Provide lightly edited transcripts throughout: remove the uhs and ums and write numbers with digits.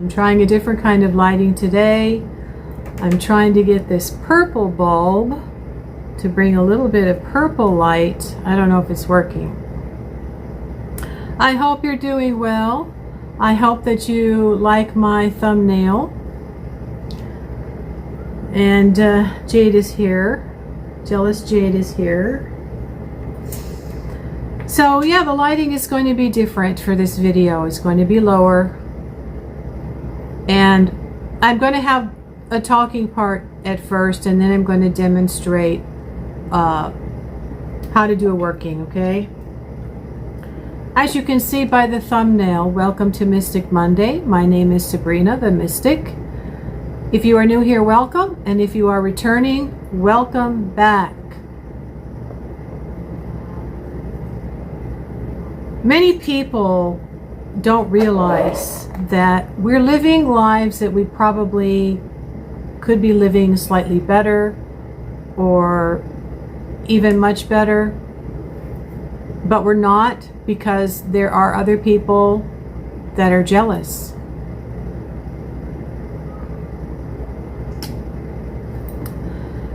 I'm trying a different kind of lighting today. I'm trying to get this purple bulb to bring a little bit of purple light. I don't know if it's working. I hope you're doing well. I hope that you like my thumbnail. And Jade is here. Jealous Jade is here. So yeah, the lighting is going to be different for this video. It's going to be lower. And I'm going to have a talking part at first, and then I'm going to demonstrate how to do a working, okay? As you can see by the thumbnail, welcome to Mystic Monday. My name is Sabrina the Mystic. If you are new here, welcome. And if you are returning, welcome back. Many people don't realize that we're living lives that we probably could be living slightly better or even much better, but we're not, because there are other people that are jealous.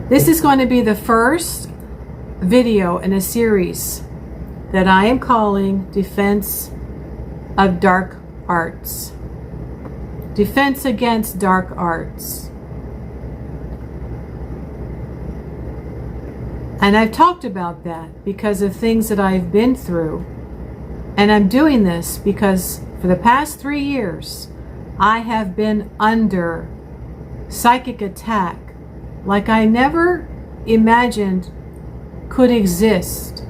This is going to be the first video in a series that I am calling Defense of Dark Arts. Defense against dark arts. And I've talked about that because of things that I've been through. And I'm doing this because for the past 3 years, I have been under psychic attack like I never imagined could exist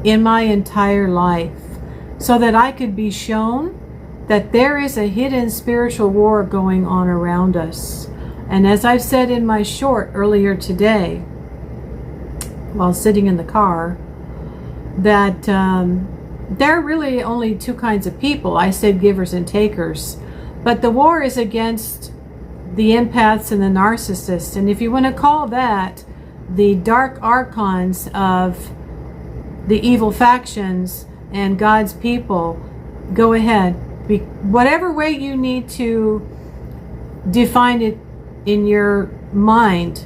in my entire life, so that I could be shown that there is a hidden spiritual war going on around us. And as I've said in my short earlier today, while sitting in the car, that there are really only two kinds of people. I said givers and takers, but the war is against the empaths and the narcissists. And if you want to call that the dark archons of the evil factions and God's people, go ahead. Whatever way you need to define it in your mind,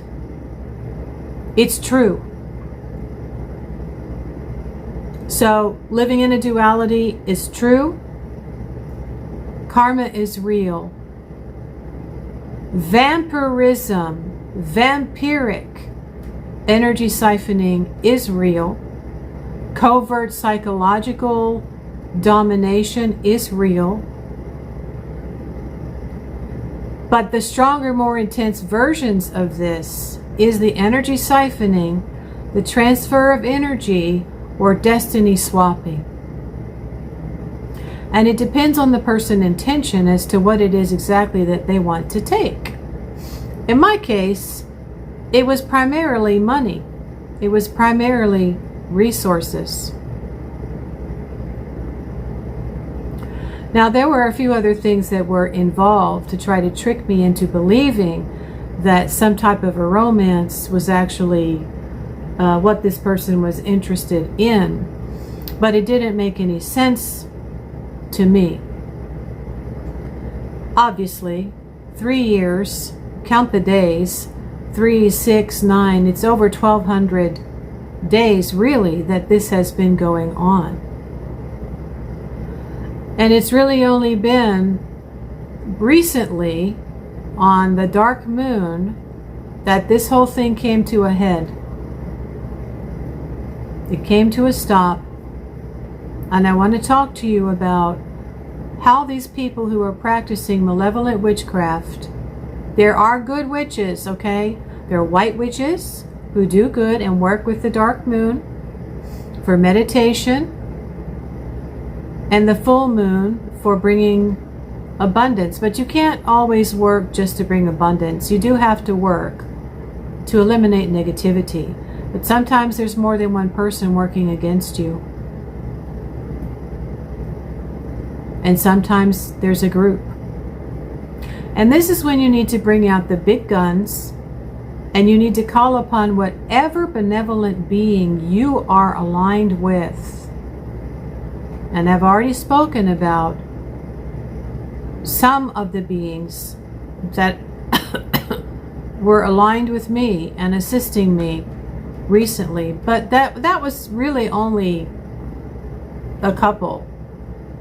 it's true. So living in a duality is true. Karma is real. Vampirism, vampiric energy siphoning is real. Covert psychological domination is real. But the stronger, more intense versions of this is the energy siphoning, the transfer of energy, or destiny swapping. And it depends on the person's intention as to what it is exactly that they want to take. In my case, it was primarily money. It was primarily resources. Now, there were a few other things that were involved to try to trick me into believing that some type of a romance was actually what this person was interested in. But it didn't make any sense to me. Obviously, 3 years, count the days, 3, 6, 9, it's over 1,200 days really that this has been going on. And it's really only been recently on the dark moon that this whole thing came to a head. It came to a stop. And I want to talk to you about how these people who are practicing malevolent witchcraft, there are good witches, okay? There are white witches who do good and work with the dark moon for meditation, and the full moon for bringing abundance. But you can't always work just to bring abundance. You do have to work to eliminate negativity. But sometimes there's more than one person working against you. And sometimes there's a group. And this is when you need to bring out the big guns, and you need to call upon whatever benevolent being you are aligned with. And I've already spoken about some of the beings that were aligned with me and assisting me recently, but that was really only a couple.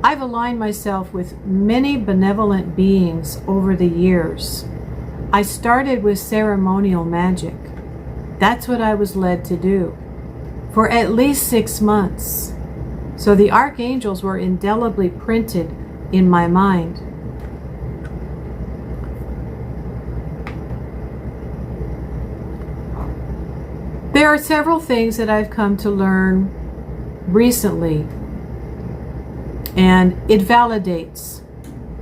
I've aligned myself with many benevolent beings over the years. I started with ceremonial magic. That's what I was led to do for at least 6 months. So the archangels were indelibly printed in my mind. There are several things that I've come to learn recently, and it validates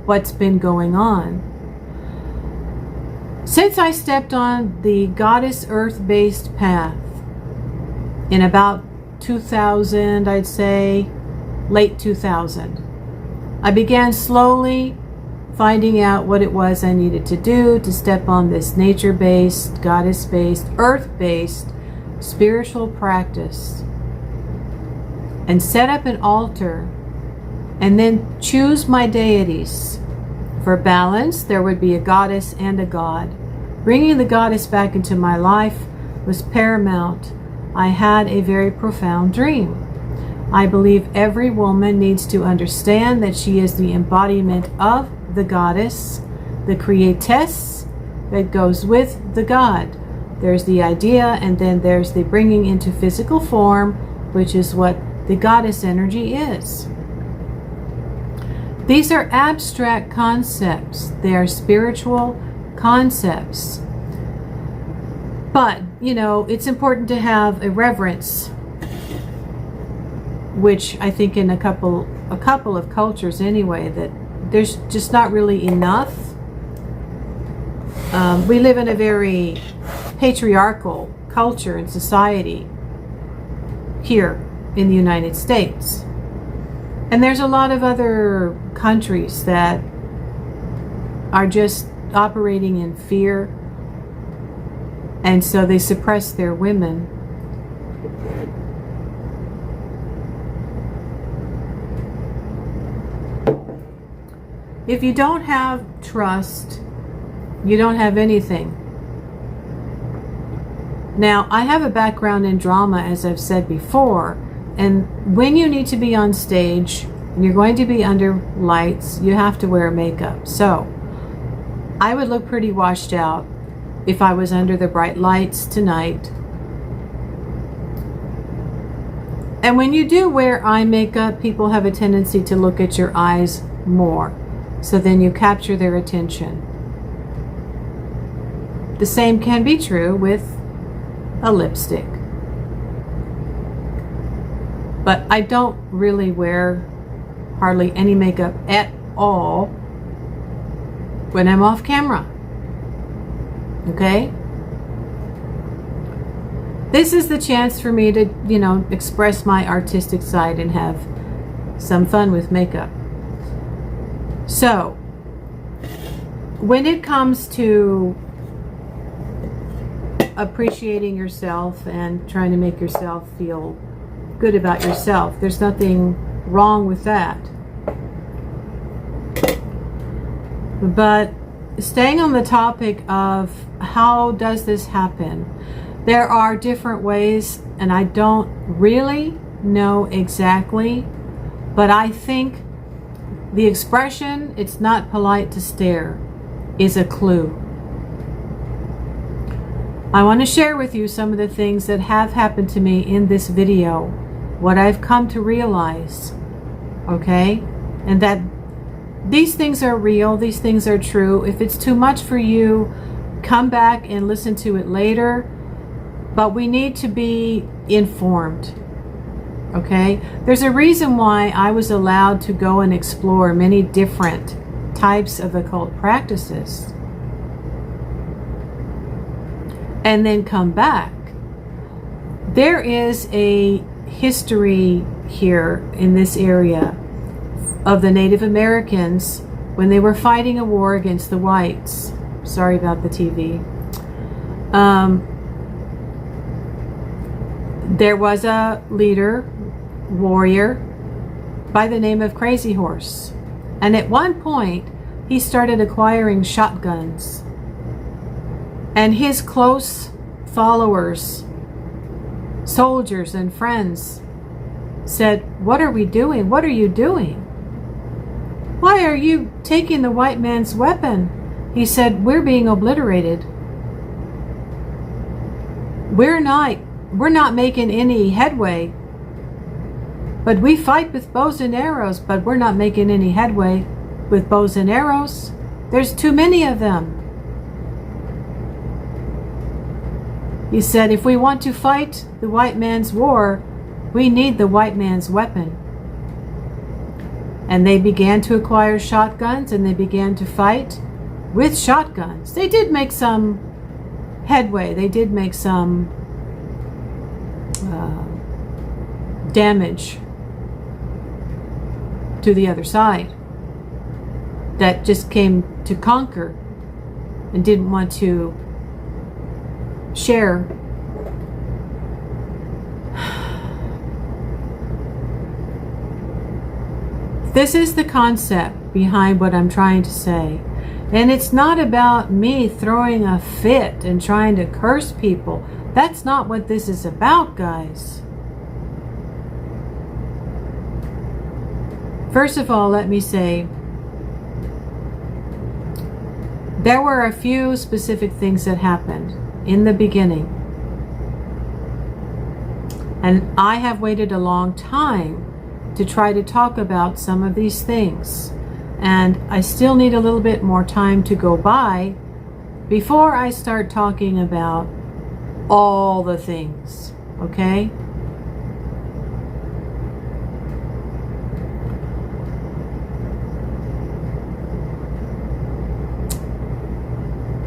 what's been going on. Since I stepped on the Goddess Earth-based path in about 2000, I'd say, late 2000, I began slowly finding out what it was I needed to do to step on this nature-based, goddess-based, earth-based spiritual practice and set up an altar and then choose my deities. For balance, there would be a goddess and a god. Bringing the goddess back into my life was paramount. I had a very profound dream. I believe every woman needs to understand that she is the embodiment of the goddess, the createss that goes with the god. There's the idea, and then there's the bringing into physical form, which is what the goddess energy is. These are abstract concepts. They are spiritual concepts. But, you know, it's important to have a reverence, which I think in a couple of cultures anyway, that there's just not really enough. We live in a very patriarchal culture and society here in the United States. And there's a lot of other countries that are just operating in fear, and so they suppress their women. If you don't have trust, you don't have anything. Now, I have a background in drama, as I've said before, and when you need to be on stage and you're going to be under lights, you have to wear makeup. So I would look pretty washed out if I was under the bright lights tonight. And when you do wear eye makeup, people have a tendency to look at your eyes more. So then you capture their attention. The same can be true with a lipstick. But I don't really wear hardly any makeup at all when I'm off camera. Okay? This is the chance for me to, you know, express my artistic side and have some fun with makeup. So, when it comes to appreciating yourself and trying to make yourself feel good about yourself, there's nothing wrong with that. But staying on the topic of how does this happen, there are different ways, and I don't really know exactly, but I think the expression, "it's not polite to stare," is a clue. I want to share with you some of the things that have happened to me in this video, what I've come to realize, okay? And that these things are real, these things are true. If it's too much for you, come back and listen to it later. But we need to be informed, okay? There's a reason why I was allowed to go and explore many different types of occult practices and then come back. There is a history here in this area of the Native Americans when they were fighting a war against the whites. Sorry about the TV. There was a leader, warrior, by the name of Crazy Horse. And at one point, he started acquiring shotguns. And his close followers, soldiers and friends, said, "What are we doing? What are you doing? Why are you taking the white man's weapon?" He said, "We're being obliterated. We're not making any headway. But we fight with bows and arrows, but we're not making any headway with bows and arrows. There's too many of them." He said, "If we want to fight the white man's war, we need the white man's weapon." And they began to acquire shotguns, and they began to fight with shotguns. They did make some headway. They did make some damage to the other side that just came to conquer and didn't want to share. This is the concept behind what I'm trying to say. And it's not about me throwing a fit and trying to curse people. That's not what this is about, guys. First of all, let me say, there were a few specific things that happened in the beginning. And I have waited a long time to try to talk about some of these things. And I still need a little bit more time to go by before I start talking about all the things, okay?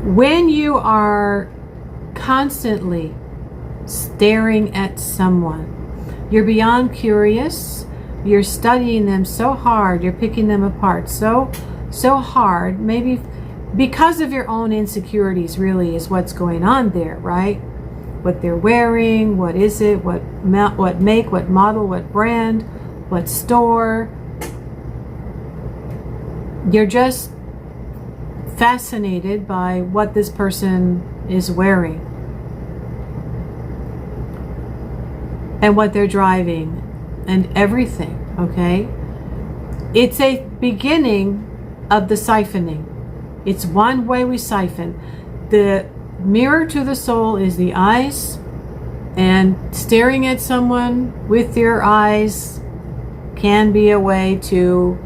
When you are constantly staring at someone, you're beyond curious, you're studying them so hard, you're picking them apart so hard, maybe because of your own insecurities really is what's going on there, right? What they're wearing, what is it, what make, what model, what brand, what store. You're just fascinated by what this person is wearing and what they're driving and everything, okay? It's a beginning of the siphoning. It's one way we siphon. The mirror to the soul is the eyes, and staring at someone with your eyes can be a way to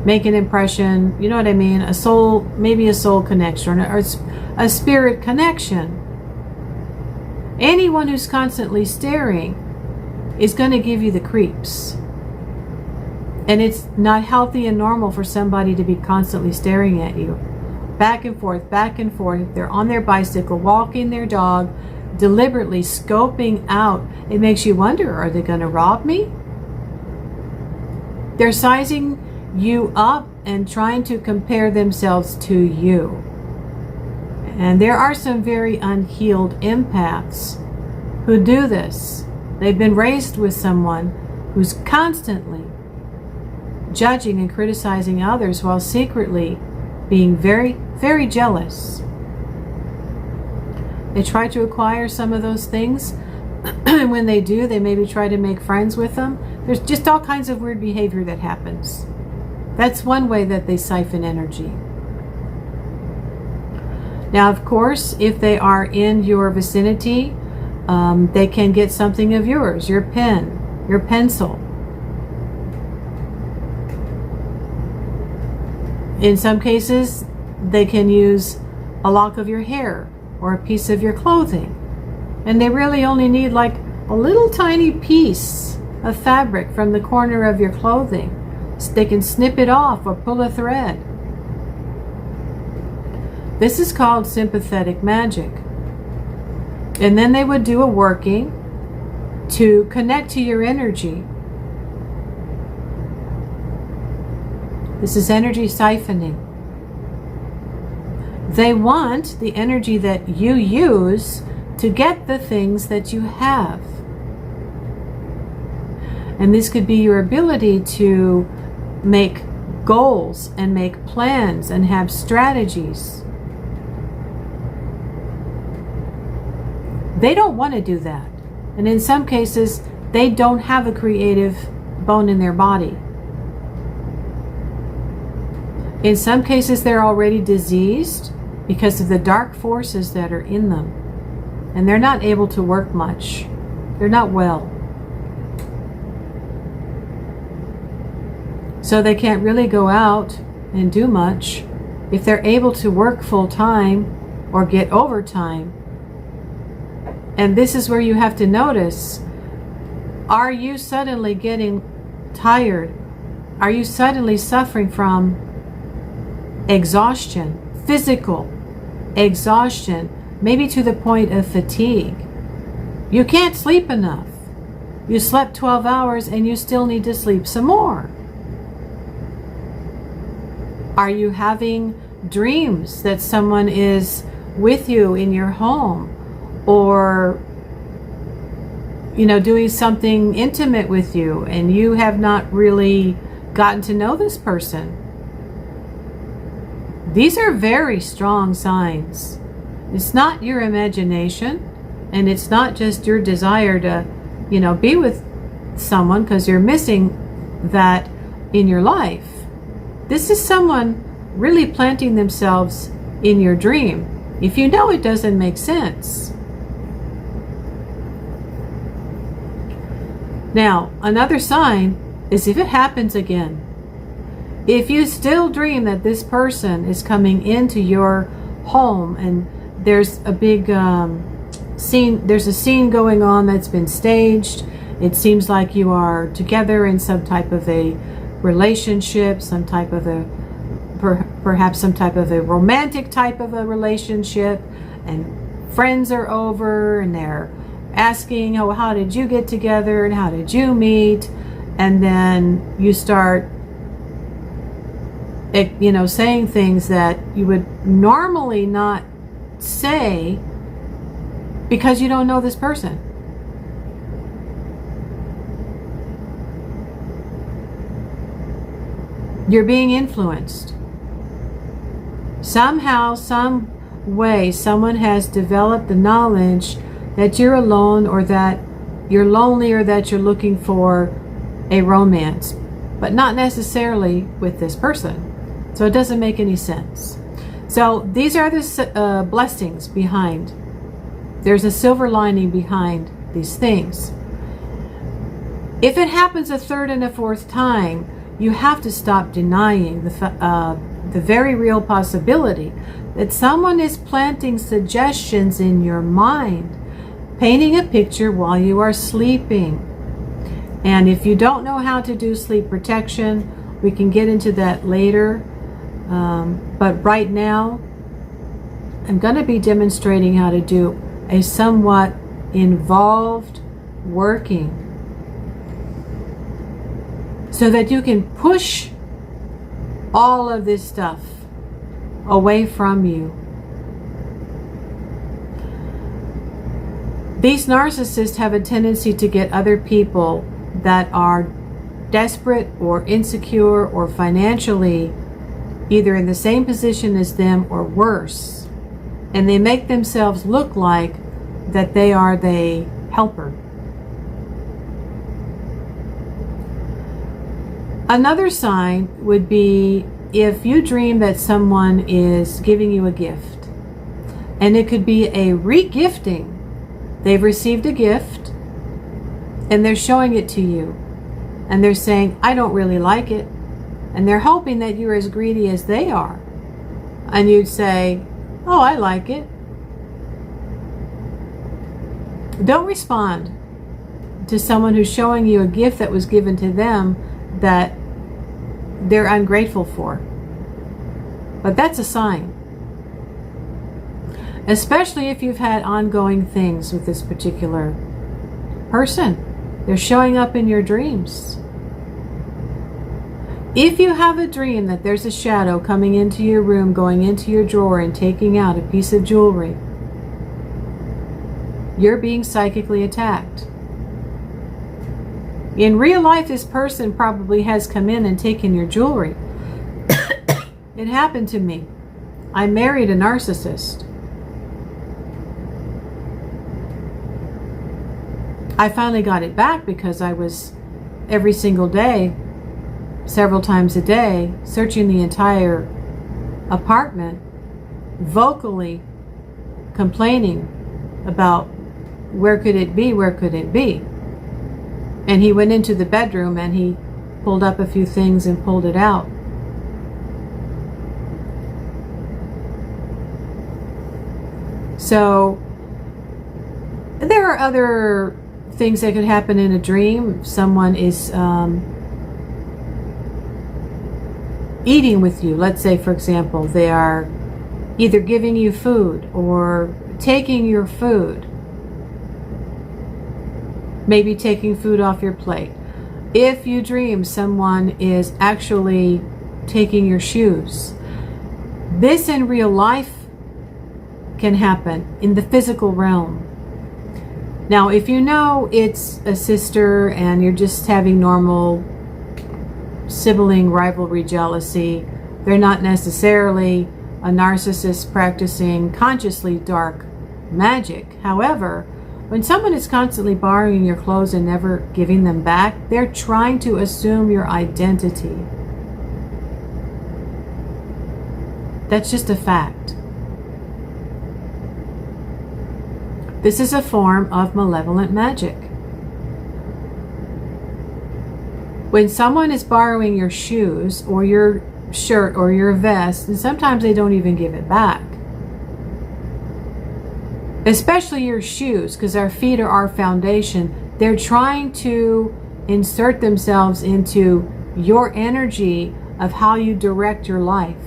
make an impression, you know what I mean? A soul, maybe a soul connection or a spirit connection. Anyone who's constantly staring is going to give you the creeps. And it's not healthy and normal for somebody to be constantly staring at you. Back and forth, back and forth. If they're on their bicycle, walking their dog, deliberately scoping out. It makes you wonder, are they going to rob me? They're sizing you up and trying to compare themselves to you. And there are some very unhealed empaths who do this. They've been raised with someone who's constantly judging and criticizing others while secretly being very, very jealous. They try to acquire some of those things, and when they do, they maybe try to make friends with them. There's just all kinds of weird behavior that happens. That's one way that they siphon energy. Now, of course, if they are in your vicinity, they can get something of yours, your pen, your pencil. In some cases, they can use a lock of your hair or a piece of your clothing. And they really only need like a little tiny piece of fabric from the corner of your clothing. So they can snip it off or pull a thread. This is called sympathetic magic. And then they would do a working to connect to your energy. This is energy siphoning. They want the energy that you use to get the things that you have. And this could be your ability to make goals and make plans and have strategies. They don't want to do that. And in some cases, they don't have a creative bone in their body. In some cases, they're already diseased because of the dark forces that are in them. And they're not able to work much. They're not well. So they can't really go out and do much. If they're able to work full time or get overtime, and this is where you have to notice, are you suddenly getting tired? Are you suddenly suffering from exhaustion, physical exhaustion, maybe to the point of fatigue? You can't sleep enough. You slept 12 hours and you still need to sleep some more. Are you having dreams that someone is with you in your home, or doing something intimate with you and you have not really gotten to know this person? These are very strong signs. It's not your imagination, and it's not just your desire to, be with someone because you're missing that in your life. This is someone really planting themselves in your dream, if you know it doesn't make sense. Now, another sign is if it happens again. If you still dream that this person is coming into your home and there's a big scene, there's a scene going on that's been staged, it seems like you are together in some type of a relationship, some type of a, perhaps some type of a romantic type of a relationship, and friends are over and they're asking, oh, how did you get together and how did you meet? And then you start saying things that you would normally not say because you don't know this person. You're being influenced. Somehow, some way, someone has developed the knowledge that you're alone, or that you're lonely, or that you're looking for a romance, but not necessarily with this person. So it doesn't make any sense. So these are the blessings behind. There's a silver lining behind these things. If it happens a third and a fourth time, you have to stop denying the very real possibility that someone is planting suggestions in your mind, painting a picture while you are sleeping. And if you don't know how to do sleep protection, we can get into that later. But right now, I'm going to be demonstrating how to do a somewhat involved working so that you can push all of this stuff away from you. These narcissists have a tendency to get other people that are desperate or insecure or financially either in the same position as them or worse, and they make themselves look like that they are the helper. Another sign would be if you dream that someone is giving you a gift, and it could be a re-gifting. They've received a gift and they're showing it to you, and they're saying, I don't really like it. And they're hoping that you're as greedy as they are. And you'd say, oh, I like it. Don't respond to someone who's showing you a gift that was given to them that they're ungrateful for. But that's a sign. Especially if you've had ongoing things with this particular person. They're showing up in your dreams. If you have a dream that there's a shadow coming into your room, going into your drawer and taking out a piece of jewelry, you're being psychically attacked. In real life, this person probably has come in and taken your jewelry, It happened to me. I married a narcissist. I finally got it back because I was every single day, several times a day, searching the entire apartment, vocally complaining about where could it be, where could it be. And he went into the bedroom and he pulled up a few things and pulled it out. So there are other things that could happen in a dream. Someone is eating with you. Let's say, for example, they are either giving you food or taking your food. Maybe taking food off your plate. If you dream someone is actually taking your shoes, this in real life can happen in the physical realm. Now, if you know it's a sister and you're just having normal sibling rivalry, jealousy, they're not necessarily a narcissist practicing consciously dark magic. However, when someone is constantly borrowing your clothes and never giving them back, they're trying to assume your identity. That's just a fact. This is a form of malevolent magic. When someone is borrowing your shoes or your shirt or your vest, and sometimes they don't even give it back, especially your shoes, because our feet are our foundation, they're trying to insert themselves into your energy of how you direct your life,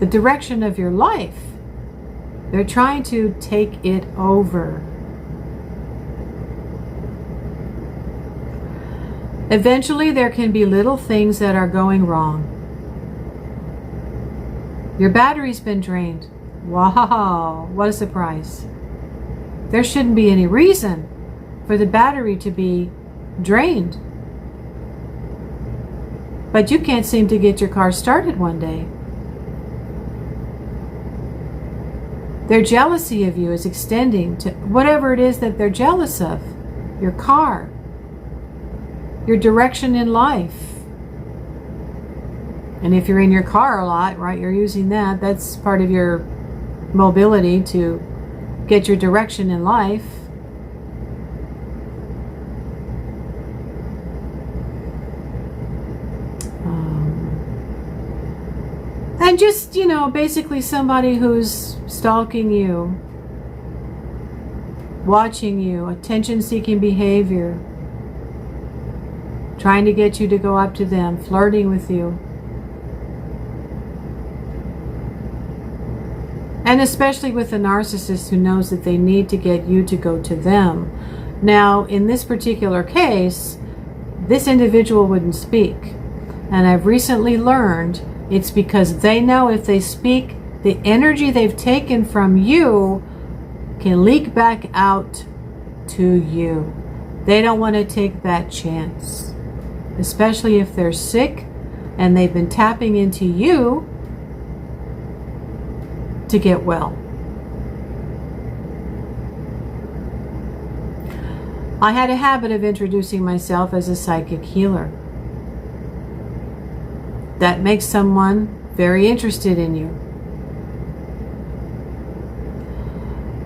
the direction of your life. They're trying to take it over. Eventually, there can be little things that are going wrong. Your battery's been drained. Wow, what a surprise. There shouldn't be any reason for the battery to be drained. But you can't seem to get your car started one day. Their jealousy of you is extending to whatever it is that they're jealous of. Your car, your direction in life. And if you're in your car a lot, right, you're using that. That's part of your mobility to get your direction in life. And just, basically somebody who's stalking you, watching you, attention-seeking behavior, trying to get you to go up to them, flirting with you. And especially with a narcissist who knows that they need to get you to go to them. Now, in this particular case, this individual wouldn't speak. And I've recently learned it's because they know if they speak, the energy they've taken from you can leak back out to you. They don't want to take that chance. Especially if they're sick and they've been tapping into you to get well. I had a habit of introducing myself as a psychic healer. That makes someone very interested in you.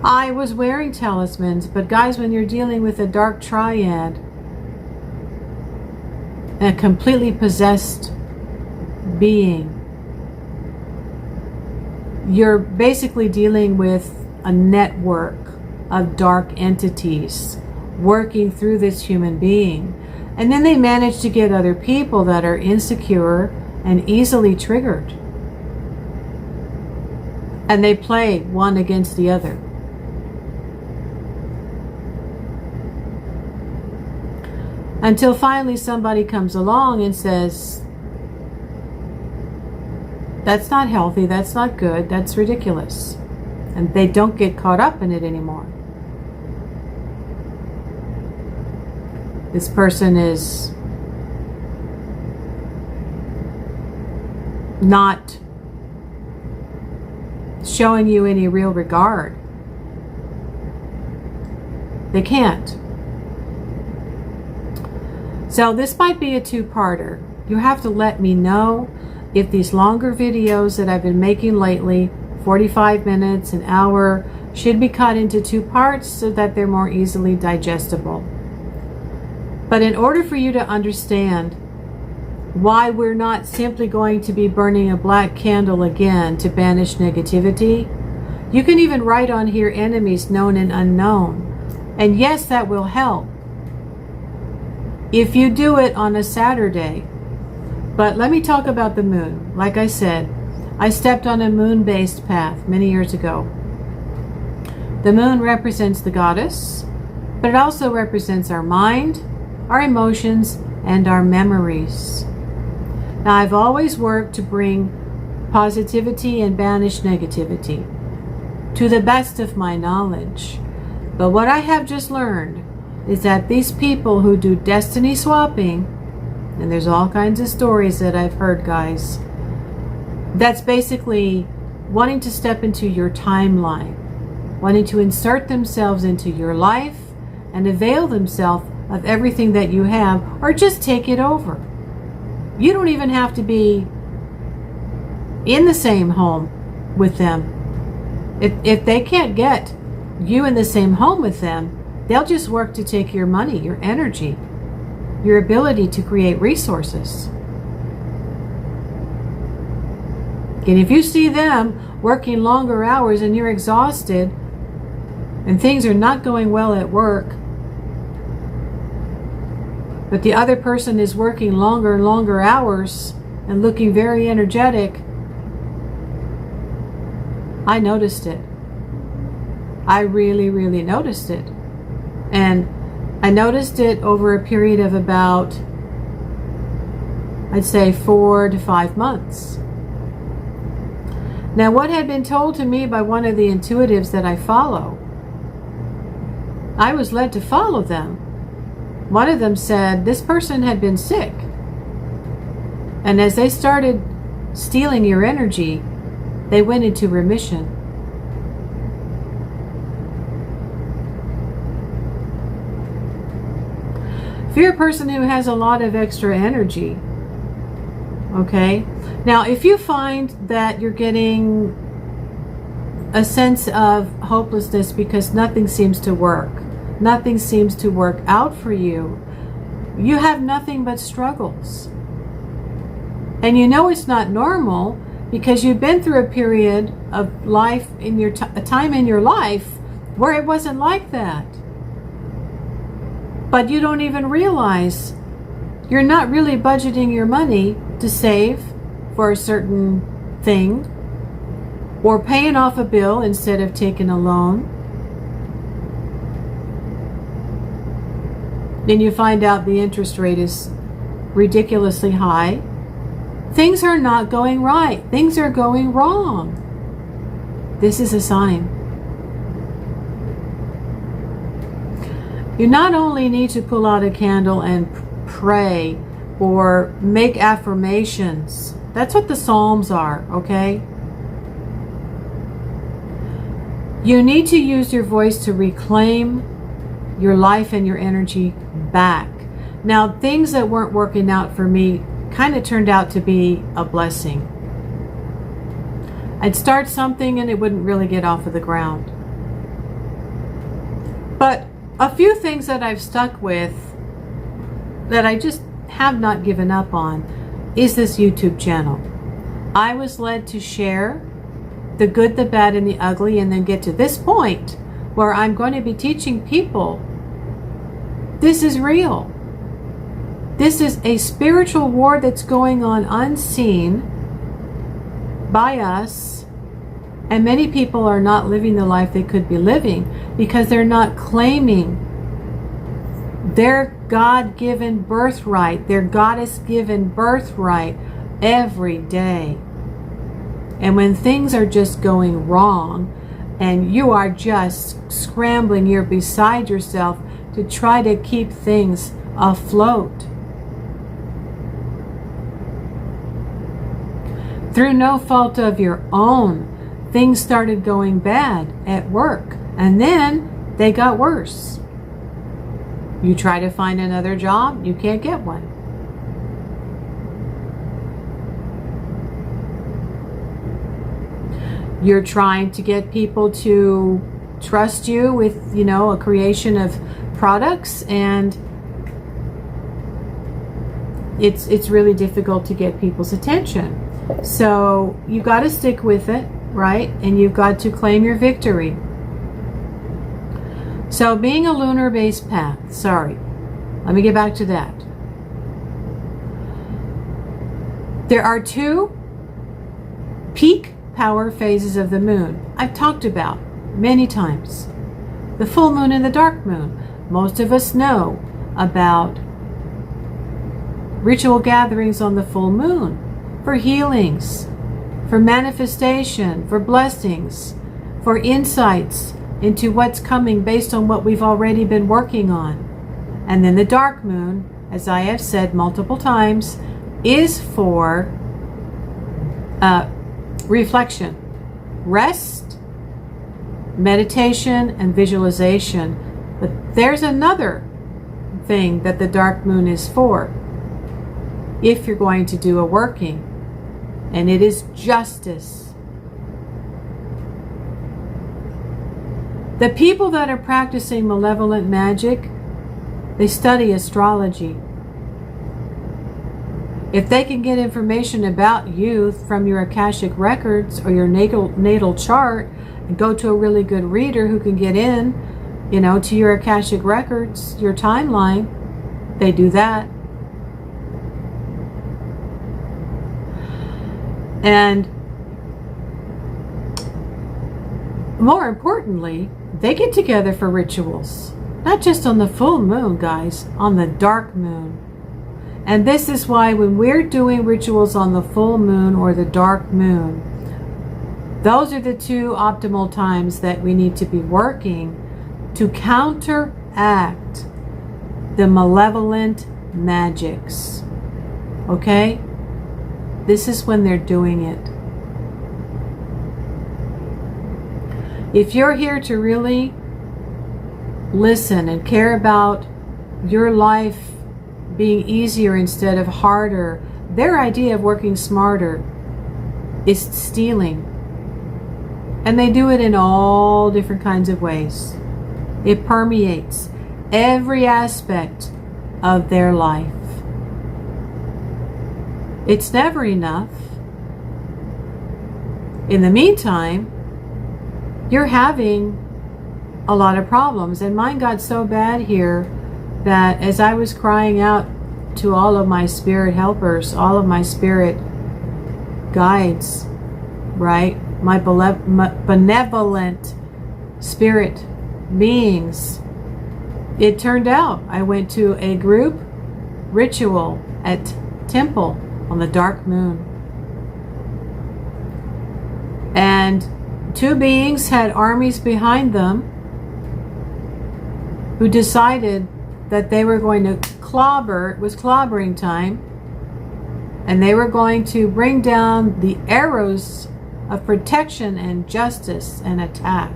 I was wearing talismans, but guys, when you're dealing with a dark triad, a completely possessed being, you're basically dealing with a network of dark entities working through this human being. And then they manage to get other people that are insecure and easily triggered. And they play one against the other. Until finally somebody comes along and says, that's not healthy, that's not good, that's ridiculous. And they don't get caught up in it anymore. This person is not showing you any real regard. They can't. So this might be a two-parter. You have to let me know if these longer videos that I've been making lately, 45 minutes, an hour, should be cut into two parts so that they're more easily digestible. But in order for you to understand why we're not simply going to be burning a black candle again to banish negativity, you can even write on here enemies known and unknown. And yes, that will help if you do it on a Saturday. But let me talk about the moon. Like I said, I stepped on a moon-based path many years ago. The moon represents the goddess, but it also represents our mind, our emotions, and our memories. Now, I've always worked to bring positivity and banish negativity to the best of my knowledge. But what I have just learned is that these people who do destiny swapping, and there's all kinds of stories that I've heard, guys, that's basically wanting to step into your timeline, wanting to insert themselves into your life and avail themselves of everything that you have, or just take it over. You don't even have to be in the same home with them. If they can't get you in the same home with them, they'll just work to take your money, your energy, your ability to create resources. And if you see them working longer hours and you're exhausted and things are not going well at work, but the other person is working longer and longer hours and looking very energetic, I noticed it. I really, really noticed it. And I noticed it over a period of about, I'd say 4 to 5 months. Now, what had been told to me by one of the intuitives that I follow, I was led to follow them. One of them said this person had been sick. And as they started stealing your energy, they went into remission. If you're a person who has a lot of extra energy, okay? Now, if you find that you're getting a sense of hopelessness because nothing seems to work out for you, you have nothing but struggles. And you know it's not normal because you've been through a period of life in your a time in your life where it wasn't like that. But you don't even realize you're not really budgeting your money to save for a certain thing, or paying off a bill instead of taking a loan. Then you find out the interest rate is ridiculously high. Things are not going right. Things are going wrong. This is a sign. You not only need to pull out a candle and pray or make affirmations. That's what the Psalms are, okay? You need to use your voice to reclaim your life and your energy back. Now, things that weren't working out for me kind of turned out to be a blessing. I'd start something and it wouldn't really get off of the ground. But a few things that I've stuck with that I just have not given up on is this YouTube channel. I was led to share the good, the bad, and the ugly, and then get to this point where I'm going to be teaching people this is real. This is a spiritual war that's going on unseen by us, and many people are not living the life they could be living because they're not claiming their God-given birthright, their goddess-given birthright every day. And when things are just going wrong and you are just scrambling, you're beside yourself to try to keep things afloat, through no fault of your own, things started going bad at work, and then they got worse. You try to find another job, you can't get one. You're trying to get people to trust you with, a creation of products, and it's really difficult to get people's attention. So you got to stick with it, right? And you've got to claim your victory. So being a lunar-based path, let me get back to that. There are two peak power phases of the moon I've talked about many times. The full moon and the dark moon. Most of us know about ritual gatherings on the full moon for healings, for manifestation, for blessings, for insights into what's coming based on what we've already been working on. And then the dark moon, as I have said multiple times, is for reflection, rest, meditation, and visualization. But there's another thing that the dark moon is for, if you're going to do a working, and it is justice. The people that are practicing malevolent magic, they study astrology. If they can get information about you from your Akashic records or your natal chart, and go to a really good reader who can get in, to your Akashic records, your timeline, they do that. And more importantly, they get together for rituals. Not just on the full moon, guys, on the dark moon. And this is why when we're doing rituals on the full moon or the dark moon, those are the two optimal times that we need to be working to counteract the malevolent magics. Okay? This is when they're doing it. If you're here to really listen and care about your life being easier instead of harder, their idea of working smarter is stealing. And they do it in all different kinds of ways. It permeates every aspect of their life. It's never enough. In the meantime, you're having a lot of problems. And mine got so bad here that as I was crying out to all of my spirit helpers, all of my spirit guides, right? My benevolent spirit beings, it turned out I went to a group ritual at temple on the dark moon. And two beings had armies behind them who decided that they were going to clobber, it was clobbering time, and they were going to bring down the arrows of protection and justice and attack.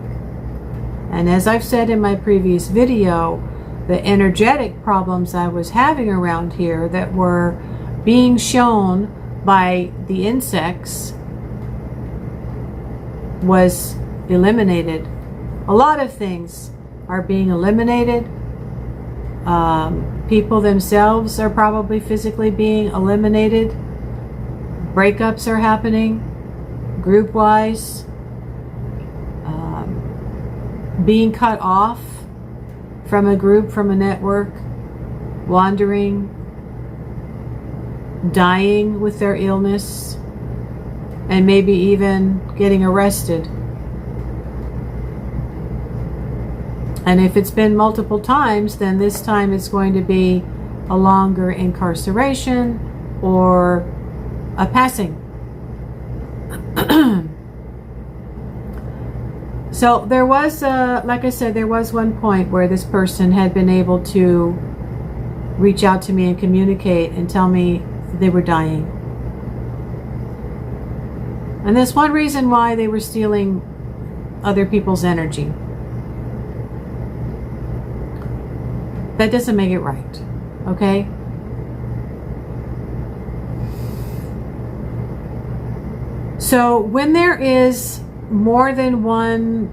And as I've said in my previous video, the energetic problems I was having around here that were being shown by the insects was eliminated. A lot of things are being eliminated. People themselves are probably physically being eliminated. Breakups are happening, group-wise. Being cut off from a group, from a network, wandering, dying with their illness, and maybe even getting arrested. And if it's been multiple times, then this time it's going to be a longer incarceration or a passing. So there was, like I said, there was one point where this person had been able to reach out to me and communicate and tell me they were dying. And there's one reason why they were stealing other people's energy. That doesn't make it right, okay? So when there is more than one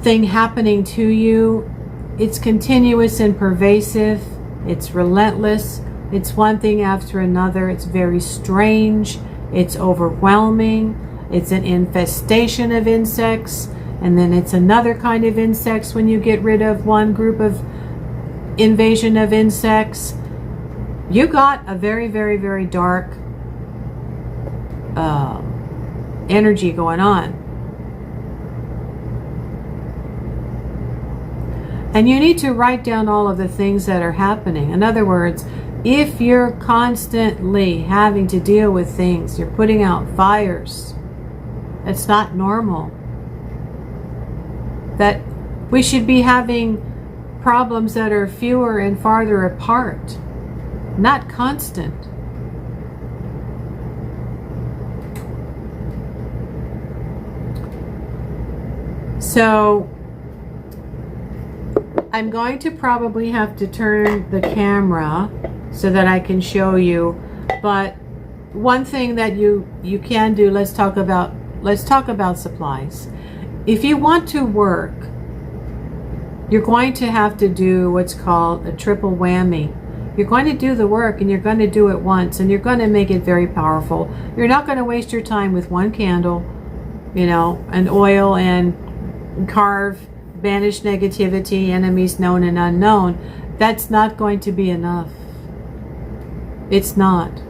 thing happening to you, it's continuous and pervasive, it's relentless, it's one thing after another, it's very strange, it's overwhelming, it's an infestation of insects, and then it's another kind of insects when you get rid of one group of invasion of insects. You got a very, very, very dark energy going on. And you need to write down all of the things that are happening. In other words, if you're constantly having to deal with things, you're putting out fires, it's not normal. That we should be having problems that are fewer and farther apart, not constant. So I'm going to probably have to turn the camera so that I can show you. But one thing that you can do, let's talk about supplies. If you want to work, you're going to have to do what's called a triple whammy. You're going to do the work, and you're going to do it once, and you're going to make it very powerful. You're not going to waste your time with one candle, you know, and oil and carve, banish negativity, enemies known and unknown. That's not going to be enough. It's not.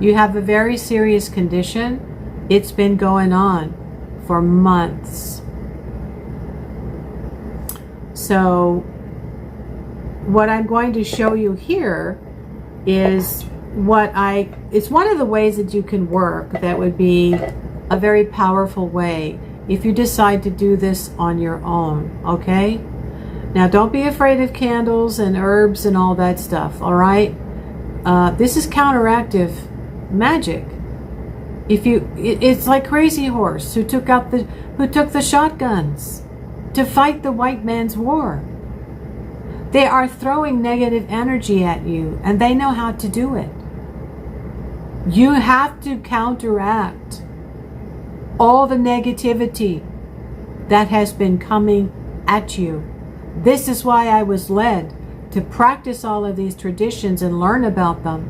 You have a very serious condition. It's been going on for months. So what I'm going to show you here is it's one of the ways that you can work that would be a very powerful way if you decide to do this on your own, okay? Now, don't be afraid of candles and herbs and all that stuff, all right? This is counteractive magic. It's like Crazy Horse who took the shotguns to fight the white man's war. They are throwing negative energy at you, and they know how to do it. You have to counteract all the negativity that has been coming at you. This is why I was led to practice all of these traditions and learn about them.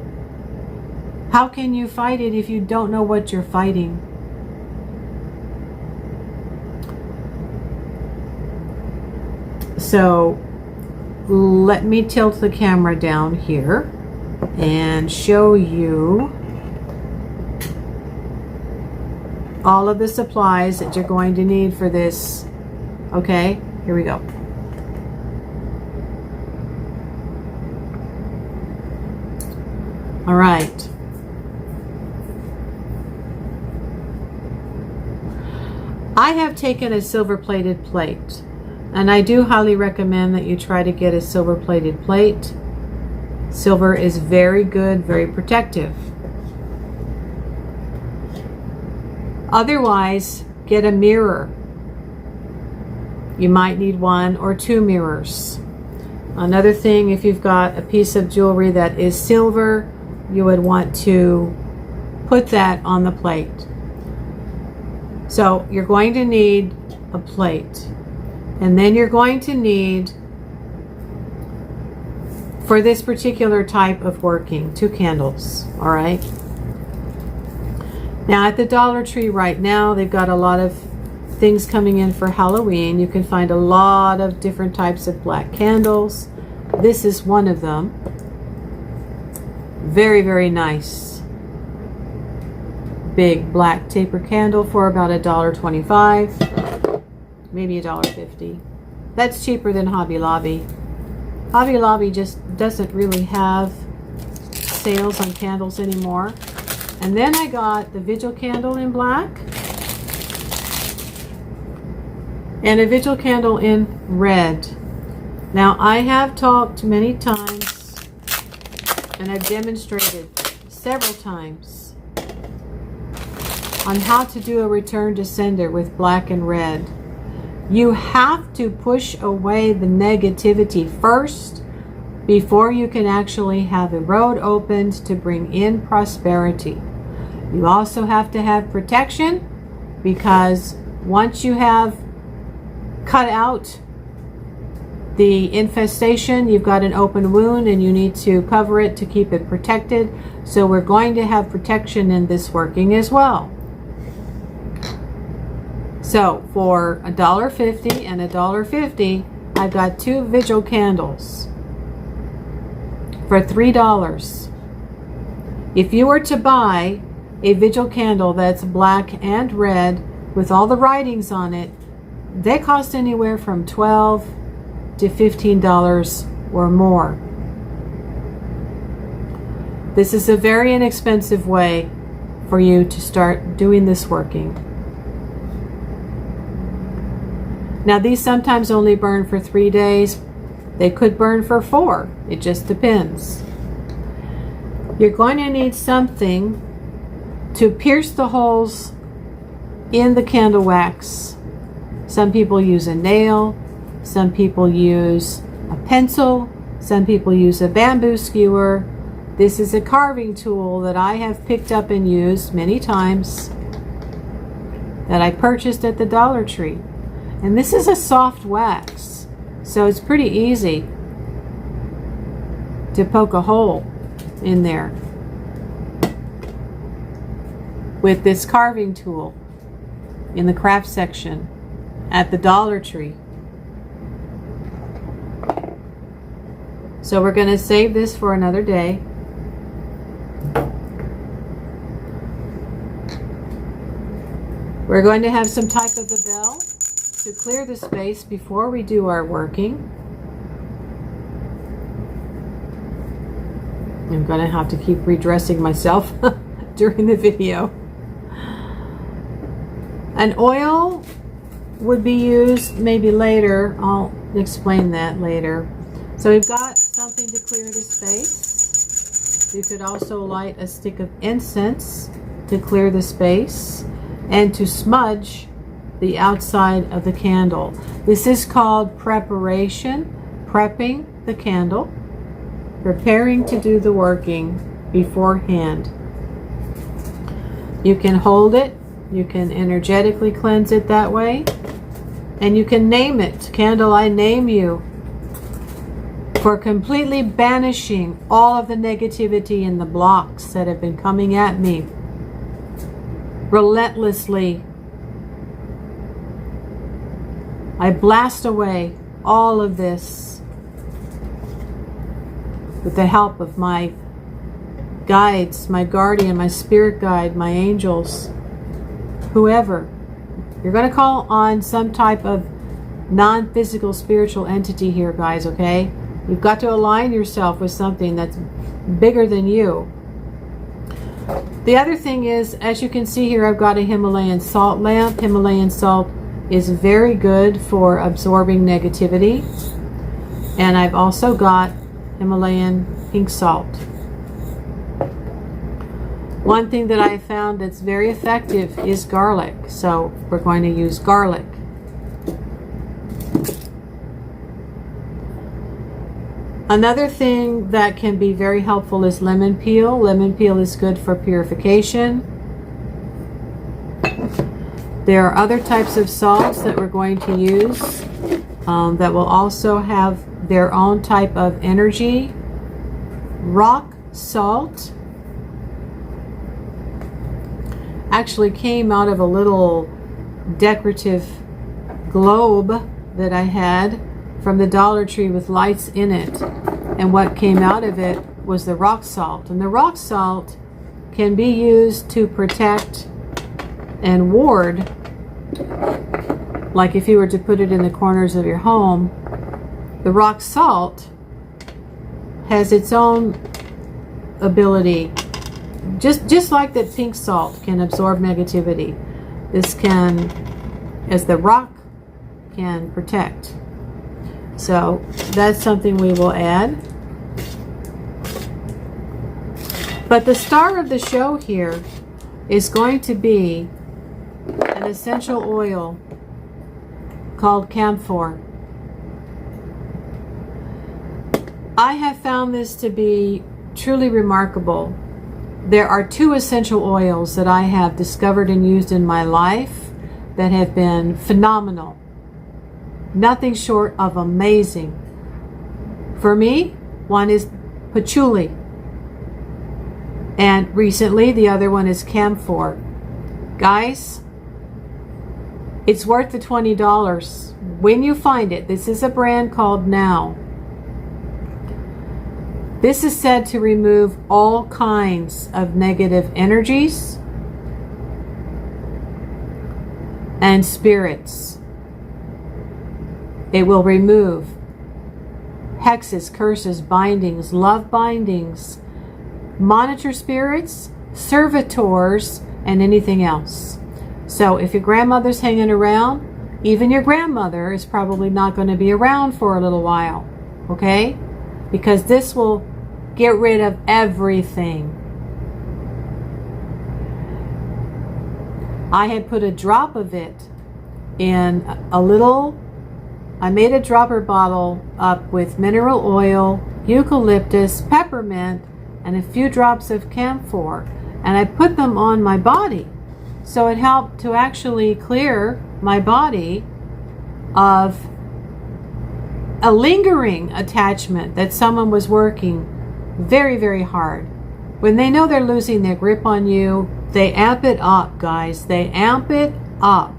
How can you fight it if you don't know what you're fighting? So let me tilt the camera down here and show you all of the supplies that you're going to need for this. Okay, here we go. All right. I have taken a silver-plated plate, and I do highly recommend that you try to get a silver-plated plate. Silver is very good, very protective. Otherwise, get a mirror. You might need 1 or 2 mirrors. Another thing, if you've got a piece of jewelry that is silver, you would want to put that on the plate. So you're going to need a plate. And then you're going to need, for this particular type of working, 2 candles, all right? Now at the Dollar Tree right now, they've got a lot of things coming in for Halloween. You can find a lot of different types of black candles. This is one of them. Very, very nice. Big black taper candle for about $1.25, maybe $1.50. That's cheaper than Hobby Lobby. Hobby Lobby just doesn't really have sales on candles anymore. And then I got the Vigil candle in black and a Vigil candle in red. Now I have talked many times and I've demonstrated several times on how to do a return to sender with black and red. You have to push away the negativity first before you can actually have the road opened to bring in prosperity. You also have to have protection, because once you have cut out the infestation, you've got an open wound and you need to cover it to keep it protected. So we're going to have protection in this working as well. So for $1.50 and $1.50, I've got 2 vigil candles for $3. If you were to buy a vigil candle that's black and red with all the writings on it, they cost anywhere from $12 to $15 or more. This is a very inexpensive way for you to start doing this working. Now, these sometimes only burn for 3 days. They could burn for 4. It just depends. You're going to need something to pierce the holes in the candle wax. Some people use a nail. Some people use a pencil. Some people use a bamboo skewer. This is a carving tool that I have picked up and used many times, that I purchased at the Dollar Tree. And this is a soft wax, so it's pretty easy to poke a hole in there with this carving tool in the craft section at the Dollar Tree. So we're going to save this for another day. We're going to have some type of a bell to clear the space before we do our working. I'm going to have to keep redressing myself during the video. An oil would be used maybe later. I'll explain that later. So we've got something to clear the space. You could also light a stick of incense to clear the space and to smudge the outside of the candle. This is called preparation, prepping the candle, preparing to do the working beforehand. You can hold it, you can energetically cleanse it that way, and you can name it. Candle, I name you for completely banishing all of the negativity and the blocks that have been coming at me relentlessly. I blast away all of this with the help of my guides, my guardian, my spirit guide, my angels, whoever. You're going to call on some type of non-physical spiritual entity here, guys, okay? You've got to align yourself with something that's bigger than you. The other thing is, as you can see here, I've got a Himalayan salt lamp. Himalayan salt is very good for absorbing negativity. And I've also got Himalayan pink salt. One thing that I found that's very effective is garlic. So we're going to use garlic. Another thing that can be very helpful is lemon peel. Lemon peel is good for purification. There are other types of salts that we're going to use that will also have their own type of energy. Rock salt actually came out of a little decorative globe that I had from the Dollar Tree with lights in it. And what came out of it was the rock salt. And the rock salt can be used to protect and ward, like if you were to put it in the corners of your home. The rock salt has its own ability, just like that pink salt can absorb negativity. This can, as the rock, can protect. So that's something we will add. But the star of the show here is going to be an essential oil called camphor. I have found this to be truly remarkable. There are 2 essential oils that I have discovered and used in my life that have been phenomenal. Nothing short of amazing. For me, one is patchouli. And recently, the other one is camphor. Guys, it's worth the $20 when you find it. This is a brand called Now. This is said to remove all kinds of negative energies and spirits. It will remove hexes, curses, bindings, love bindings, monitor spirits, servitors, and anything else. So if your grandmother's hanging around, even your grandmother is probably not going to be around for a little while, okay? Because this will get rid of everything. I had put a drop of it in I made a dropper bottle up with mineral oil, eucalyptus, peppermint, and a few drops of camphor, and I put them on my body. So it helped to actually clear my body of a lingering attachment that someone was working very, very hard. When they know they're losing their grip on you, they amp it up, guys. They amp it up,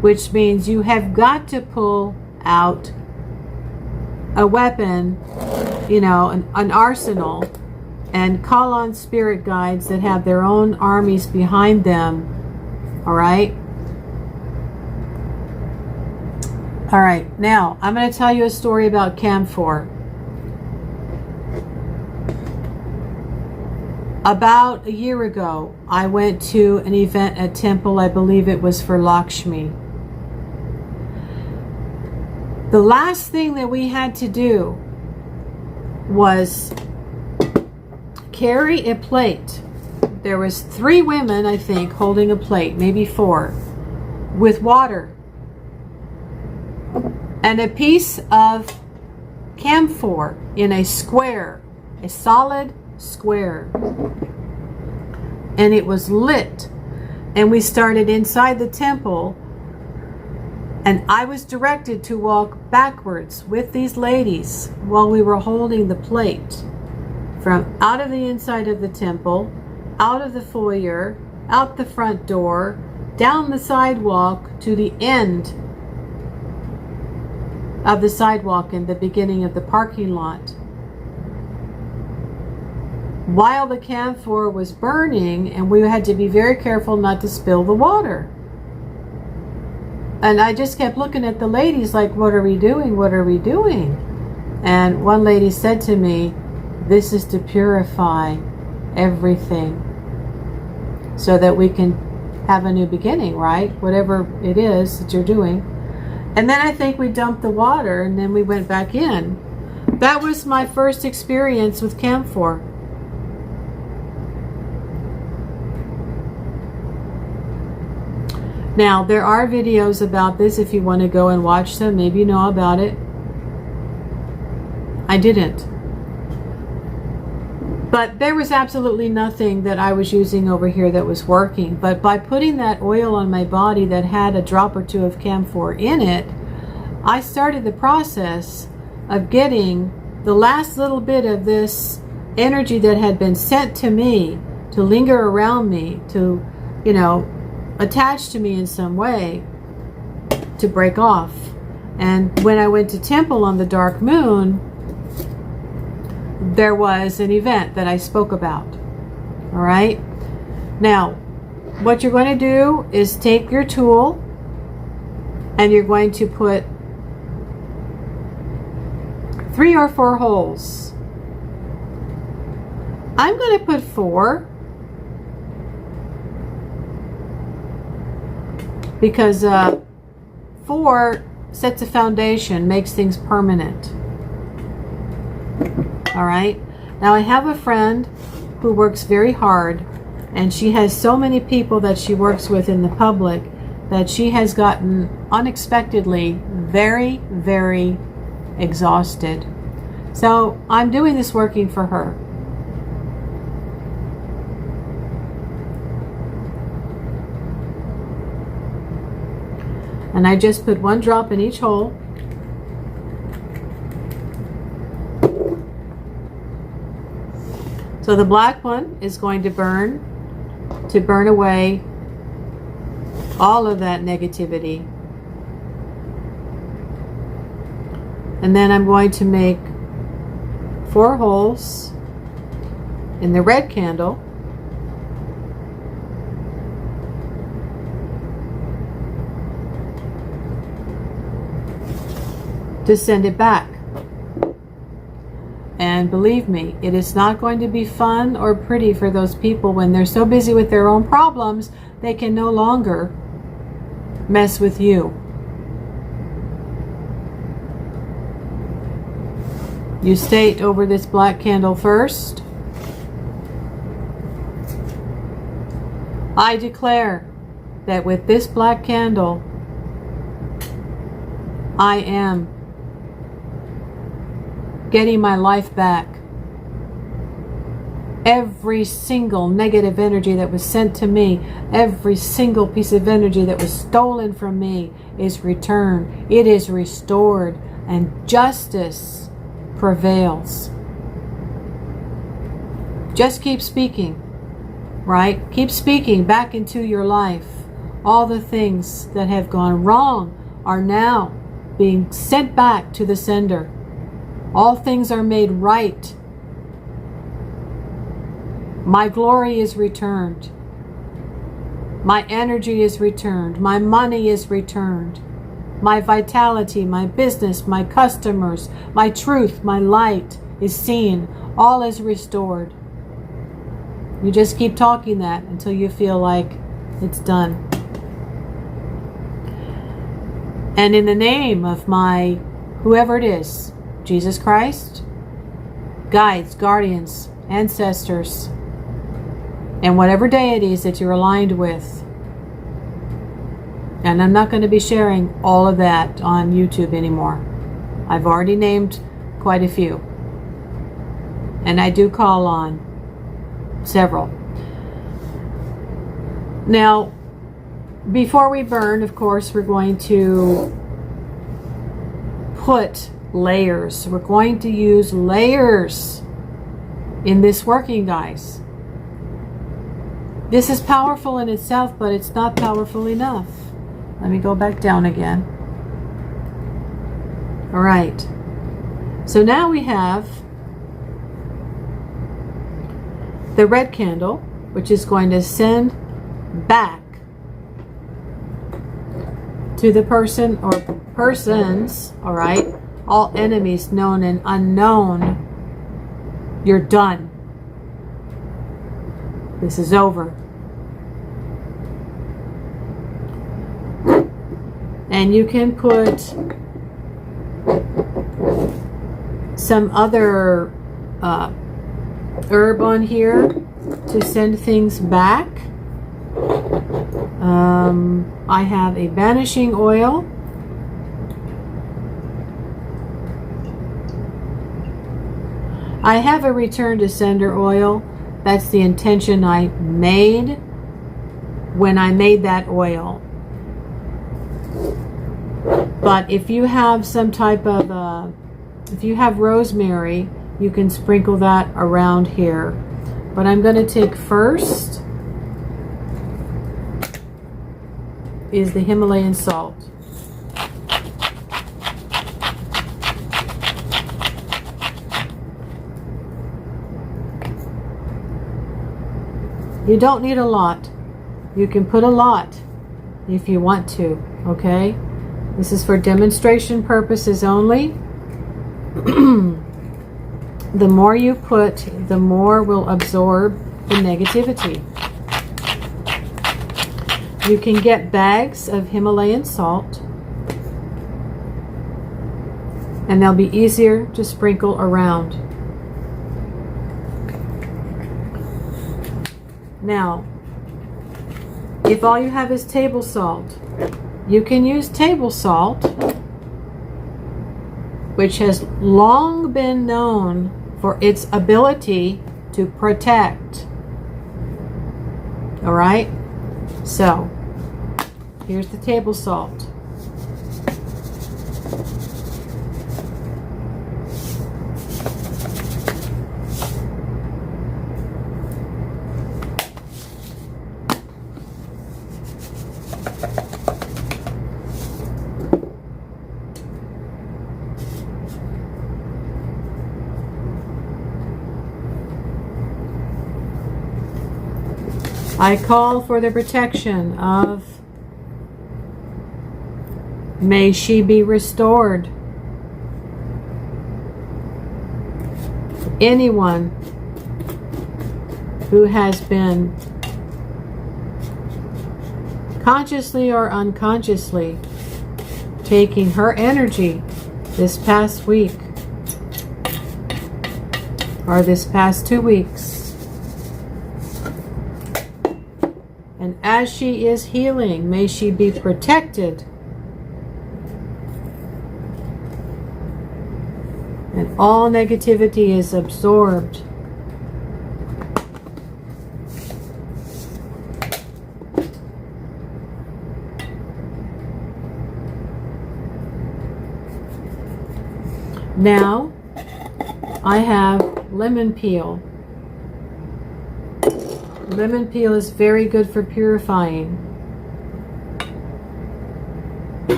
which means you have got to pull out a weapon, you know, an arsenal, and call on spirit guides that have their own armies behind them. All right? All right, now I'm going to tell you a story about camphor. About a year ago, I went to an event at temple. I believe it was for Lakshmi. The last thing that we had to do was carry a plate. There was 3 women, I think, holding a plate, maybe 4, with water and a piece of camphor in a square, a solid square. And it was lit. And we started inside the temple, and I was directed to walk backwards with these ladies while we were holding the plate, from out of the inside of the temple, out of the foyer, out the front door, down the sidewalk to the end of the sidewalk in the beginning of the parking lot, while the camphor was burning, and we had to be very careful not to spill the water. And I just kept looking at the ladies like, what are we doing? What are we doing? And one lady said to me, this is to purify everything so that we can have a new beginning, right? Whatever it is that you're doing. And then I think we dumped the water, and then we went back in. That was my first experience with camphor. Now, there are videos about this if you want to go and watch them. Maybe you know about it. I didn't. But there was absolutely nothing that I was using over here that was working. But by putting that oil on my body that had a drop or 2 of camphor in it, I started the process of getting the last little bit of this energy that had been sent to me to linger around me, to, you know, attach to me in some way, to break off. And when I went to temple on the dark moon, there was an event that I spoke about. All right. Now, what you're going to do is take your tool, and you're going to put 3 or 4 holes. I'm going to put 4 because 4 sets a foundation, makes things permanent. All right. Now, I have a friend who works very hard And she has so many people that she works with in the public that she has gotten unexpectedly very, very exhausted. So I'm doing this working for her. And I just put 1 drop in each hole. So the black one is going to burn away all of that negativity. And then I'm going to make 4 holes in the red candle. To send it back. And believe me, it is not going to be fun or pretty for those people when they're so busy with their own problems, they can no longer mess with you. You state over this black candle first, I declare that with this black candle, I am getting my life back. Every single negative energy that was sent to me, every single piece of energy that was stolen from me is returned. It is restored, and justice prevails. Just keep speaking, right? Keep speaking back into your life. All the things that have gone wrong are now being sent back to the sender. All things are made right. My glory is returned. My energy is returned. My money is returned. My vitality, my business, my customers, my truth, my light is seen. All is restored. You just keep talking that until you feel like it's done. And in the name of my whoever it is, Jesus Christ, guides, guardians, ancestors, and whatever deities that you're aligned with. And I'm not going to be sharing all of that on YouTube anymore. I've already named quite a few. And I do call on several. Now, before we burn, of course, we're going to put layers. We're going to use layers in this working, guys. This is powerful in itself, but it's not powerful enough. Let me go back down again. All right. So now we have the red candle, which is going to send back to the person or persons, all right, all enemies known and unknown. You're done. This is over. And you can put some other herb on here to send things back. I have a banishing oil. I have a return to sender oil. That's the intention I made when I made that oil. But if you have some type of, if you have rosemary, you can sprinkle that around here. But I'm going to take first is the Himalayan salt. You don't need a lot. You can put a lot if you want to, okay? This is for demonstration purposes only. The more you put, the more will absorb the negativity. You can get bags of Himalayan salt, and they'll be easier to sprinkle around. Now, if all you have is table salt, you can use table salt, which has long been known for its ability to protect. All right? So, here's the table salt. I call for the protection of, may she be restored. Anyone who has been consciously or unconsciously taking her energy this past week or this past 2 weeks, and as she is healing, may she be protected and all negativity is absorbed. Now, I have lemon peel. Lemon peel is very good for purifying.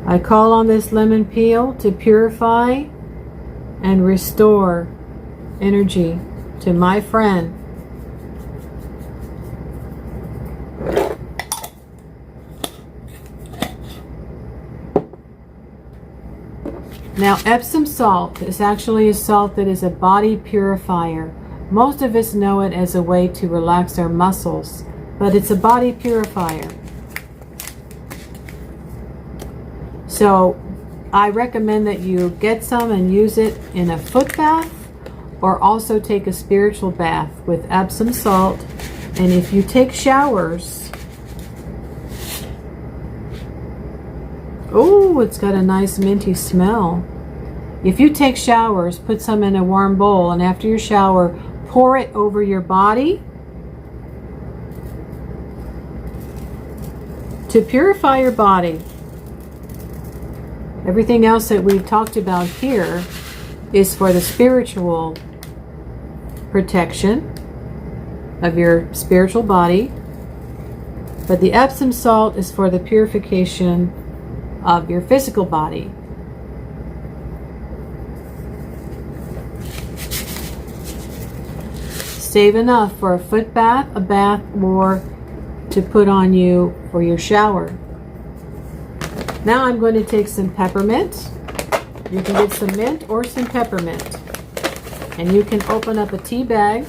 I call on this lemon peel to purify and restore energy to my friend. Now, Epsom salt is actually a salt that is a body purifier. Most of us know it as a way to relax our muscles, but it's a body purifier. So I recommend that you get some and use it in a foot bath, or also take a spiritual bath with Epsom salt. And if you take showers, oh, it's got a nice minty smell. If you take showers, put some in a warm bowl, and after your shower, pour it over your body to purify your body. Everything else that we've talked about here is for the spiritual protection of your spiritual body, but the Epsom salt is for the purification of your physical body. Save enough for a foot bath, a bath, or to put on you for your shower. Now I'm going to take some peppermint. You can get some mint or some peppermint. And you can open up a tea bag.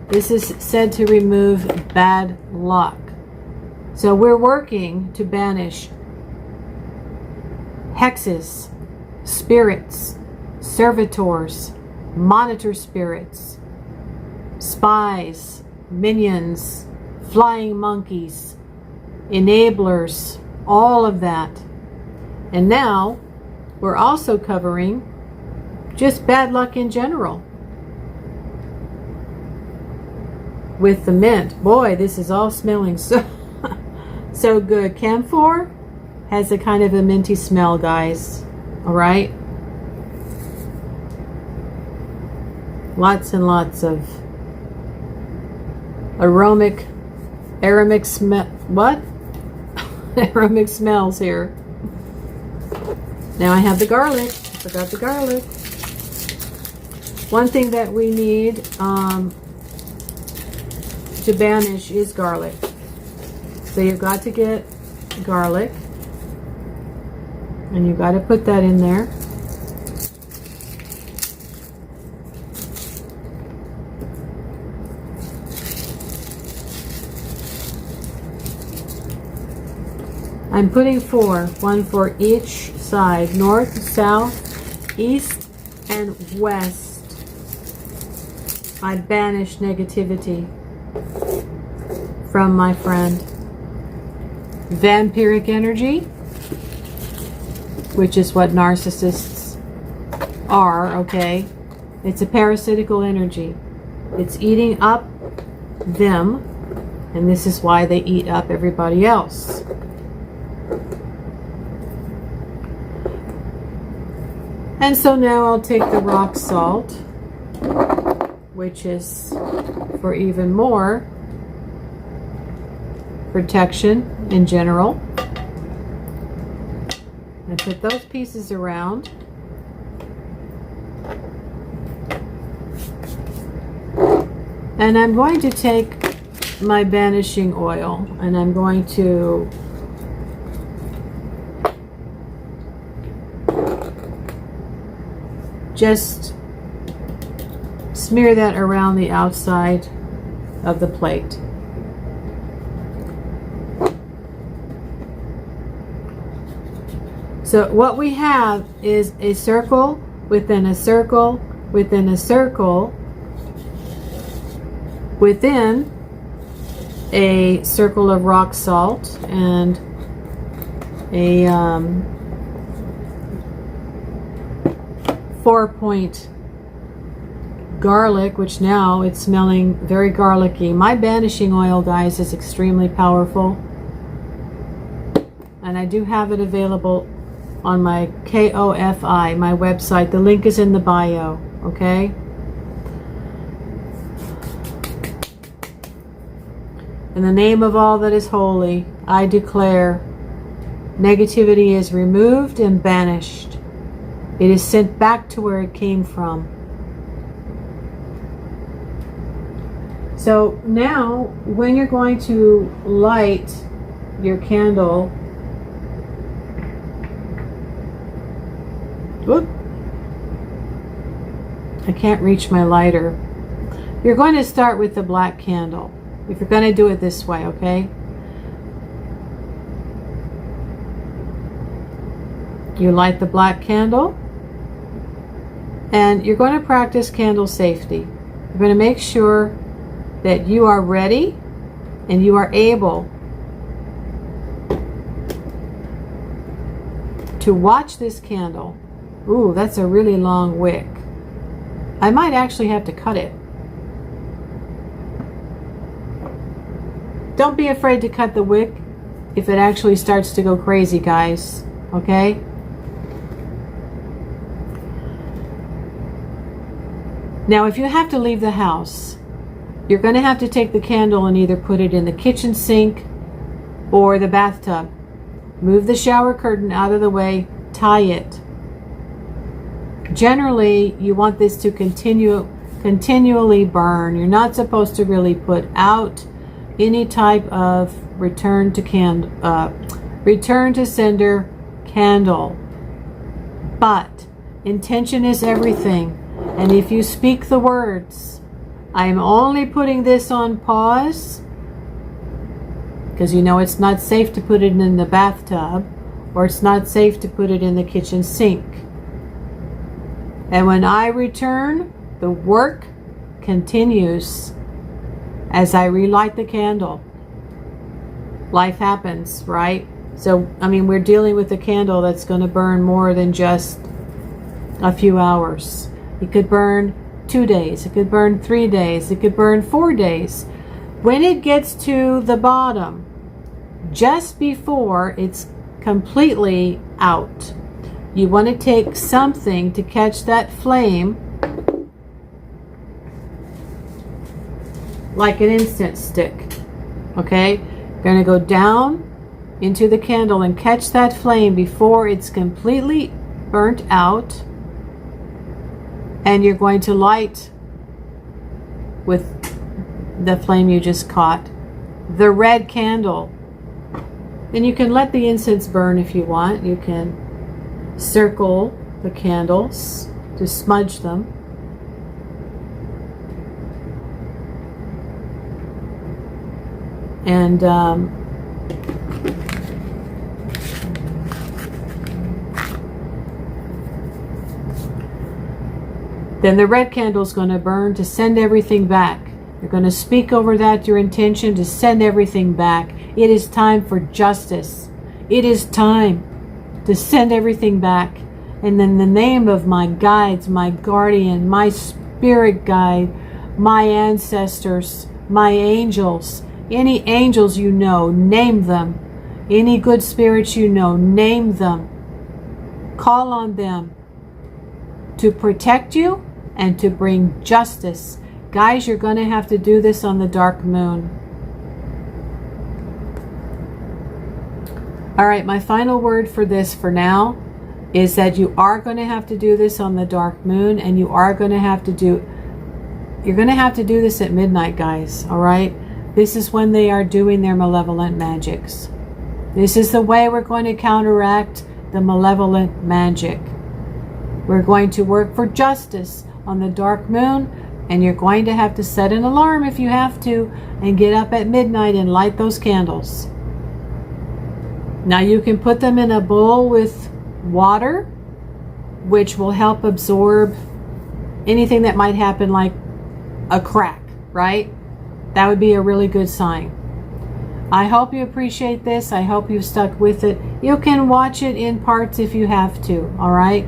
This is said to remove bad luck. So we're working to banish hexes, spirits, servitors, monitor spirits, spies, minions, flying monkeys, enablers, all of that. And now we're also covering just bad luck in general with the mint. Boy, this is all smelling so so good. Camphor has a kind of a minty smell, guys. All right, lots and lots of aromatic smells here. Now I have the garlic. I forgot the garlic. One thing that we need to banish is garlic. So you've got to get garlic, and you've got to put that in there. I'm putting 4, one for each side, north, south, east, and west. I banish negativity from my friend. Vampiric energy, which is what narcissists are, okay? It's a parasitical energy. It's eating up them, and this is why they eat up everybody else. And so now I'll take the rock salt, which is for even more protection in general. And put those pieces around. And I'm going to take my banishing oil and I'm going to just smear that around the outside of the plate. So what we have is a circle within a circle within a circle within a circle of rock salt and a 4-point garlic, which now it's smelling very garlicky. My banishing oil, guys, is extremely powerful, and I do have it available on my KOFI, my website. The link is in the bio, okay? In the name of all that is holy, I declare negativity is removed and banished. It is sent back to where it came from. So now, when you're going to light your candle, whoop, I can't reach my lighter. You're going to start with the black candle. If you're going to do it this way, okay? You light the black candle, and you're going to practice candle safety. You're going to make sure that you are ready and you are able to watch this candle. Ooh, that's a really long wick. I might actually have to cut it. Don't be afraid to cut the wick if it actually starts to go crazy, guys. Okay? Now, if you have to leave the house, you're going to have to take the candle and either put it in the kitchen sink or the bathtub. Move the shower curtain out of the way, tie it. Generally, you want this to continually burn. You're not supposed to really put out any type of return to sender candle. But intention is everything. And if you speak the words, I am only putting this on pause, because you know it's not safe to put it in the bathtub, or it's not safe to put it in the kitchen sink. And when I return, the work continues as I relight the candle. Life happens, right? So, I mean, we're dealing with a candle that's going to burn more than just a few hours. It could burn 2 days. It could burn 3 days. It could burn 4 days. When it gets to the bottom, just before it's completely out, you want to take something to catch that flame, like an incense stick. Okay? You're going to go down into the candle and catch that flame before it's completely burnt out. And you're going to light with the flame you just caught the red candle. And you can let the incense burn if you want. You can circle the candles to smudge them. And Then the red candle is going to burn to send everything back. You're going to speak over that, your intention to send everything back. It is time for justice. It is time to send everything back. And in the name of my guides, my guardian, my spirit guide, my ancestors, my angels, any angels you know, name them. Any good spirits you know, name them. Call on them to protect you and to bring justice. Guys, you're going to have to do this on the dark moon. All right, my final word for this for now is that you are going to have to do this on the dark moon, and you are going to have to do, you're going to have to do this at midnight, guys, all right? This is when they are doing their malevolent magics. This is the way we're going to counteract the malevolent magic. We're going to work for justice on the dark moon, and you're going to have to set an alarm if you have to, and get up at midnight and light those candles. Now you can put them in a bowl with water, which will help absorb anything that might happen, like a crack, right? That would be a really good sign. I hope you appreciate this. I hope you stuck with it. You can watch it in parts if you have to, all right?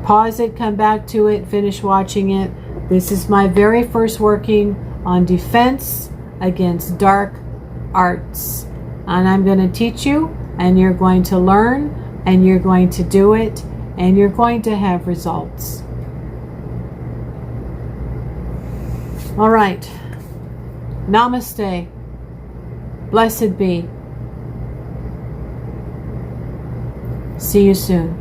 Pause it, come back to it, finish watching it. This is my very first working on defense against dark arts. And I'm going to teach you, and you're going to learn, and you're going to do it, and you're going to have results. All right. Namaste. Blessed be. See you soon.